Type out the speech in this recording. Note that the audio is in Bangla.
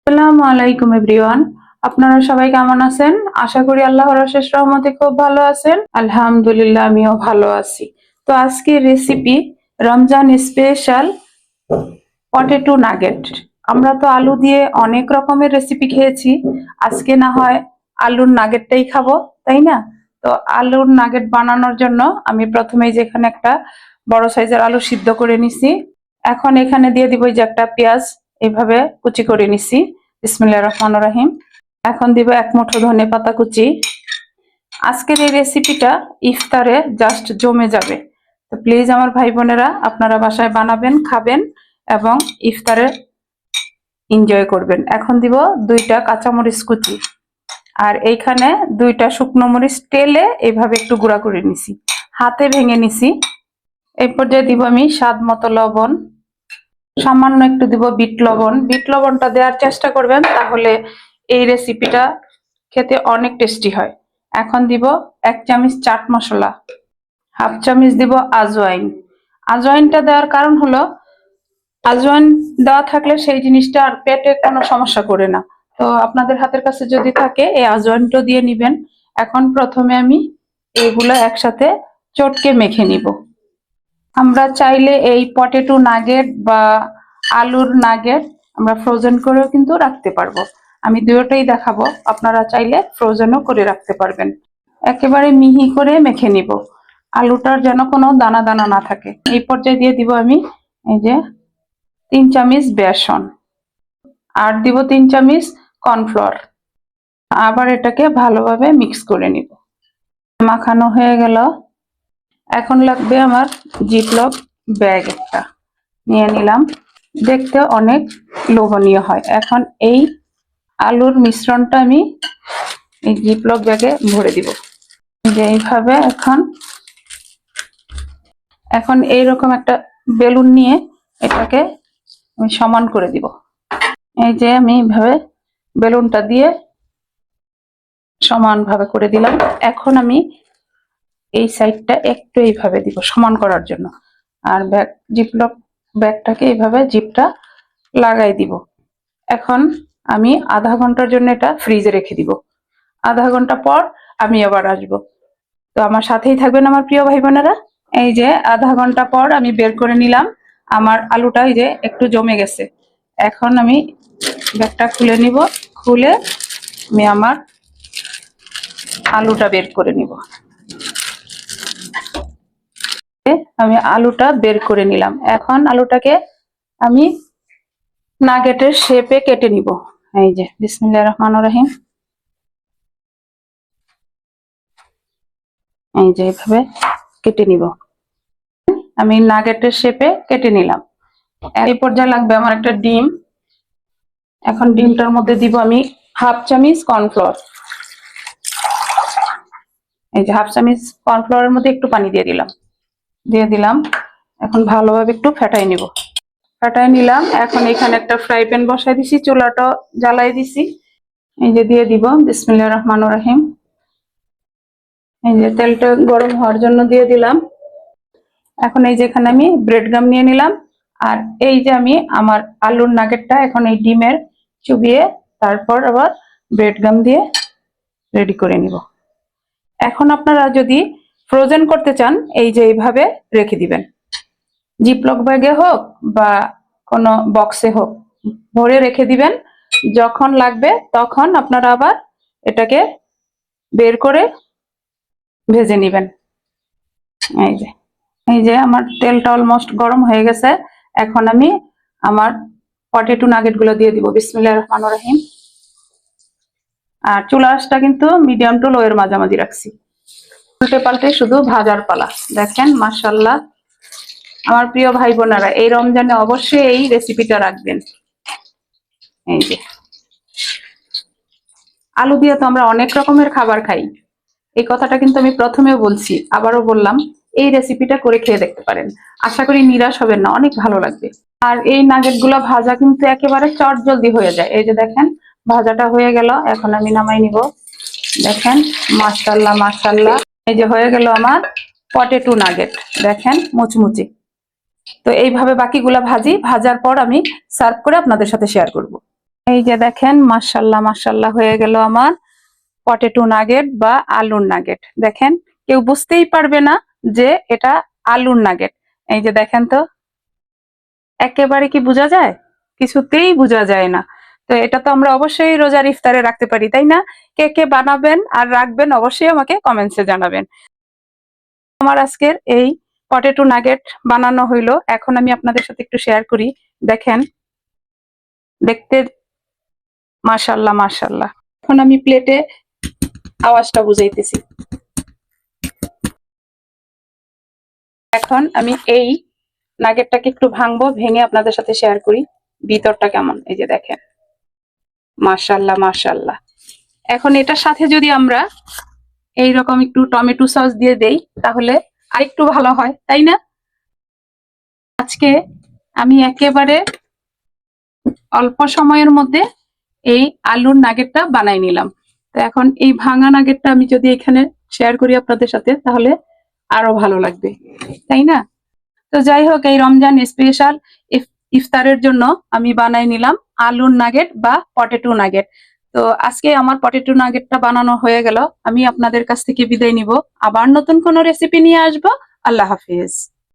আসসালামু আলাইকুম এভরিওয়ান। আপনারা সবাই কেমন আছেন? আশা করি আল্লাহর অশেষ রহমতে খুব ভালো আছেন। আলহামদুলিল্লাহ, আমিও ভালো আছি। তো আজকের recipe Ramzan special potato nugget. আমরা তো আলু দিয়ে অনেক রকমের রেসিপি খেয়েছি, আজকে না হয় আলুর নাগেটটাই খাবো, তাই না? তো আলুর নাগেট বানানোর জন্য আমি প্রথমেই যেখানে একটা বড় সাইজের আলু সিদ্ধ করে নিছি। এখন এখানে দিয়ে দিব যে একটা পেঁয়াজ এইভাবে কুচি করে নিছি। বিসমিল্লাহির রহমানির রহিম। এখন দিব এক মুঠো ধনে পাতা কুচি। আজকের এই রেসিপিটা ইফতারে জাস্ট জমে যাবে। তো প্লিজ আমার ভাই বোনেরা, আপনারা বাসায় বানাবেন, খাবেন এবং ইফতারে এনজয় করবেন। এখন দিব দুইটা কাঁচামরিচ কুচি, আর এইখানে দুইটা শুকনো মরিচ তেলে এইভাবে একটু গুঁড়া করে নিছি, হাতে ভেঙে নিছি। এই পর্যায়ে দিব আমি স্বাদ মতো লবণ, সামান্য একটু দিব বিট লবণ। বিট লবণটা দেওয়ার চেষ্টা করবেন, তাহলে এই রেসিপিটা খেতে অনেক টেস্টি হয়। এখন দিব 1 চামচ চাট মশলা, হাফ চামচ দিব আজওয়াইন। আজওয়াইনটা দেওয়ার কারণ হলো, আজওয়াইন দেওয়া থাকলে সেই জিনিসটা আর পেটে কোনো সমস্যা করে না। তো আপনাদের হাতের কাছে যদি থাকে এই আজওয়াইনটা দিয়ে নিবেন। এখন প্রথমে আমি এগুলো একসাথে চটকে মেখে নিব। আমরা চাইলে এই পটেটো নাগেট বা আলুর নাগেট আমরা ফ্রোজেন করেও কিন্তু রাখতে পারবো। আমি দুটোই দেখাবো, আপনারা চাইলে ফ্রোজেনও করে রাখতে পারবেন। একেবারে মিহি করে মেখে নিব, আলুটার যেন কোনো দানা দানা না থাকে। এই পর্যায়ে দিয়ে দিব আমি এই যে 3 চামচ বেসন, আর দিব 3 চামচ কর্নফ্লোর। আবার এটাকে ভালোভাবে মিক্স করে নিব। মাখানো হয়ে গেল। এখন লাগবে আমার জিপলক ব্যাগ একটা, নিয়ে নিলাম। দেখতে অনেক লোভনীয় হয়। এখন এই আলুর মিশ্রণটা আমি এই জিপলক ব্যাগে ভরে দিব, যে এইভাবে। এখন এইরকম একটা বেলুন নিয়ে এটাকে আমি সমান করে দিব। এই যে আমি এইভাবে বেলুনটা দিয়ে সমানভাবে করে দিলাম। এখন আমি এই সাইডটা একটু এইভাবে দিব সমান করার জন্য, আর জিপলক ব্যাগটাকে এইভাবে জিপটা লাগাই দিব। এখন আমি আধা ঘন্টার জন্য এটা ফ্রিজে রেখে দিব। আধা ঘন্টা পর আমি আবার আসবো। তো আমার সাথেই থাকবেন আমার প্রিয় ভাই বোনেরা। এই যে আধা ঘন্টা পর আমি বের করে নিলাম। আমার আলুটা এই যে একটু জমে গেছে। এখন আমি ব্যাগটা খুলে নিব। খুলে আমি আমার আলুটা বের করে নিব। আমি আলুটা বের করে নিলাম। এখন আলুটাকে আমি নাগেটের শেপে কেটে নিব। এই যে বিসমিল্লাহির রহমানির রহিম। এই যে এইভাবে কেটে নিব। আমি নাগেটের শেপে কেটে নিলাম। এই পর্যায়ে লাগবে আমার একটা ডিম। এখন ডিমটার মধ্যে দিব আমি হাফ চামচ কর্নফ্লোর। এই যে হাফ চামচ কর্নফ্লোরের মধ্যে একটু পানি দিয়ে দিলাম। এখন ভালোভাবে একটু ফেটাই নিব। ফেটাই নিলাম। এখন এখানে একটা ফ্রাই প্যান বসাই দিছি, চুলাটা জ্বালাই দিছি। এই যে দিয়ে দিব বিসমিল্লাহির রহমানির রহিম। এই যে তেলটা গরম হওয়ার জন্য দিয়ে দিলাম। এখন এই যে এখানে আমি ব্রেড গাম নিয়ে নিলাম। আর এই যে আমি আমার আলুর নাগেটটা এখন এই ডিমের চুবিয়ে তারপর আবার ব্রেড গাম দিয়ে রেডি করে নিব। এখন আপনারা যদি ফ্রোজেন করতে চান, এই যে এইভাবে রেখে দিবেন, জিপলক ব্যাগে হোক বা কোনো বক্সে হোক, ভরে রেখে দিবেন। যখন লাগবে তখন আপনারা আবার এটাকে বের করে ভেজে নেবেন। এই যে আমার তেলটা অলমোস্ট গরম হয়ে গেছে। এখন আমি আমার পটেটো নাগেট গুলো দিয়ে দিব বিসমিল্লাহির রহমানির রহিম। আর চুলা আঁচটা কিন্তু মিডিয়াম টু লো এর মাঝামাঝি রাখছি। উল্টে পাল্টে শুধু ভাজার পালা। দেখেন মাশাআল্লাহ, আমার প্রিয় ভাই বোনেরা এই রমজানে অবশ্যই এই রেসিপিটা রাখবেন। এই যে আলু দিয়ে তো আমরা অনেক রকমের খাবার খাই, এই কথাটা কিন্তু আমি প্রথমেও বলছি, আবারও বললাম, এই রেসিপিটা করে খেয়ে দেখতে পারেন। আশা করি নিরাশ হবেন না, অনেক ভালো লাগবে। আর এই নাগেট গুলো ভাজা কিন্তু একেবারে চট জলদি হয়ে যায়। এই যে দেখেন ভাজাটা হয়ে গেল। এখন আমি নামাই নিব। দেখেন মাশাআল্লাহ মাশাআল্লাহ, এই যে হয়ে গেল আমার পটেটো নাগেট। দেখেন মুচমুচি। তো এইভাবে বাকিগুলা ভাজার পর আমি সার্ভ করে আপনাদের সাথে শেয়ার করব। এই যে দেখেন, মাশাল্লাহ মাশাল্লাহ হয়ে গেল আমার পটেটো নাগেট বা আলুর নাগেট। দেখেন, কেউ বুঝতেই পারবে না যে এটা আলুর নাগেট। এই যে দেখেন তো, একেবারে কি বোঝা যায়? কিছুতেই বোঝা যায় না। তো এটা তো আমরা অবশ্যই রোজার ইফতারে রাখতে পারি, তাই না? কে কে বানাবেন আর রাখবেন অবশ্যই আমাকে কমেন্টসে জানাবেন। আমার আজকের এই পটেটো নাগেট বানানো হইলো, এখন আমি আপনাদের সাথে একটু শেয়ার করি। দেখেন, দেখতে মাশাল্লাহ মাশাল্লাহ। এখন আমি প্লেটে আওয়াজটা বুঝাইতেছি। এখন আমি এই নাগেটটাকে একটু ভাঙবো, ভেঙে আপনাদের সাথে শেয়ার করি ভিতরটা কেমন। এই যে দেখেন, মাশাল্লাহ মাশাল্লাহ। এখন এটার সাথে যদি আমরা এইরকম একটু টমেটো সস দিয়ে দেই তাহলে আরেকটু ভালো হয়, তাই না? আজকে আমি একেবারে অল্প সময়ের মধ্যে এই আলুর নাগেটটা বানাই নিলাম। তো এখন এই ভাঙা নাগেটটা আমি যদি এখানে শেয়ার করি আপনাদের সাথে তাহলে আরো ভালো লাগবে, তাই না? তো যাই হোক, এই রমজান স্পেশাল ইফতারের জন্য আমি বানাই নিলাম আলুর নাগেট বা পটেটো নাগেট। তো আজকে আমার পটেটো নাগেটটা বানানো হয়ে গেল। আমি আপনাদের কাছ থেকে বিদায় নিব, আবার নতুন কোনো রেসিপি নিয়ে আসবো। আল্লাহ হাফিজ।